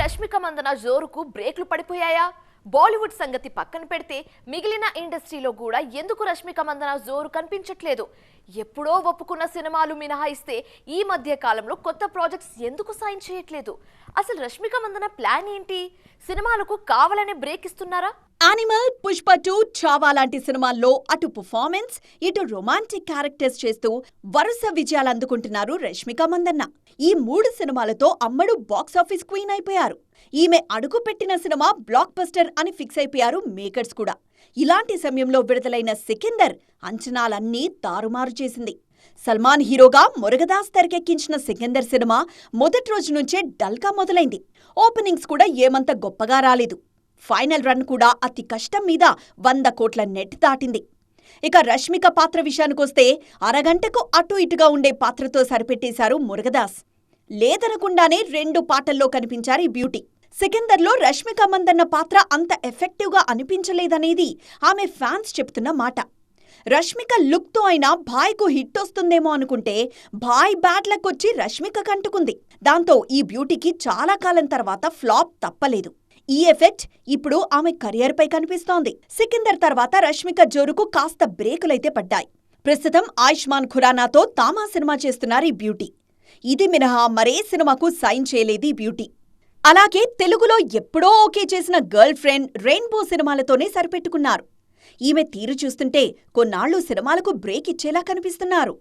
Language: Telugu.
రష్మిక మందన జోరుకు బ్రేక్లు పడిపోయాయా? బాలీవుడ్ సంగతి పక్కన పెడితే మిగిలిన ఇండస్ట్రీలో కూడా ఎందుకు రష్మిక మందన జోరు కనిపించట్లేదు? ఎప్పుడో ఒప్పుకున్న సినిమాలు మినహాయిస్తే ఈ మధ్య కాలంలో కొత్త ప్రాజెక్ట్స్ ఎందుకు సైన్ చేయట్లేదు? అసలు రష్మిక మందన ప్లాన్ ఏంటి? సినిమాలకు కావాలనే బ్రేక్ ఇస్తున్నారా? యానిమల్, పుష్ప 2, చావా లాంటి సినిమాల్లో అటు పర్ఫార్మెన్స్, ఇటు రొమాంటిక్ క్యారెక్టర్స్ చేస్తూ వరుస విజయాలు అందుకుంటున్నారు రష్మిక మందన్న. ఈ 3 సినిమాలతో అమ్మడు బాక్సాఫీస్ క్వీన్ అయిపోయారు. ఈమె అడుగుపెట్టిన సినిమా బ్లాక్ బస్టర్ అని ఫిక్స్ అయిపోయారు మేకర్స్ కూడా. ఇలాంటి సమయంలో విడుదలైన సికిందర్ అంచనాలన్నీ తారుమారు చేసింది. సల్మాన్ హీరోగా మురుగదాస్ తెరకెక్కించిన సికిందర్ సినిమా మొదటి రోజు నుంచే డల్గా మొదలైంది. ఓపెనింగ్స్ కూడా ఏమంత గొప్పగా రాలేదు. ఫైనల్ రన్ కూడా అతి కష్టం మీద 100 కోట్ల నెట్ దాటింది. ఇక రష్మిక పాత్ర విషయానికొస్తే అరగంటకు అటు ఇటుగా ఉండే పాత్రతో సరిపెట్టేశారు మురుగదాస్. లేదనకుండానే 2 పాటల్లో కనిపించారు ఈ బ్యూటీ. సికిందర్లో రష్మిక మందన్న పాత్ర అంత ఎఫెక్టివ్గా అనిపించలేదనేది ఆమె ఫ్యాన్స్ చెప్తున్న మాట. రష్మిక లుక్తో అయినా భాయ్కు హిట్ వస్తుందేమో అనుకుంటే భాయ్ బ్యాడ్ లక్ వచ్చి రష్మిక కంటుకుంది. దాంతో ఈ బ్యూటీకి చాలా కాలం తర్వాత ఫ్లాప్ తప్పలేదు. ఈ ఎఫెక్ట్ ఇప్పుడు ఆమె కెరియర్పై కనిపిస్తోంది. సికిందర్ తర్వాత రష్మిక జోరుకు కాస్త బ్రేకులైతే పడ్డాయి. ప్రస్తుతం ఆయుష్మాన్ ఖురానాతో తామా సినిమా చేస్తున్నారు ఈ బ్యూటీ. ఇది మినహా మరే సినిమాకు సైన్ చేయలేదు ఈ బ్యూటీ. అలాగే తెలుగులో ఎప్పుడో ఓకే చేసిన గర్ల్ ఫ్రెండ్, రెయిన్బో సినిమాలతోనే సరిపెట్టుకున్నారు. ఈమె తీరు చూస్తుంటే కొన్నాళ్లు సినిమాలకు బ్రేక్ ఇచ్చేలా కనిపిస్తున్నారు.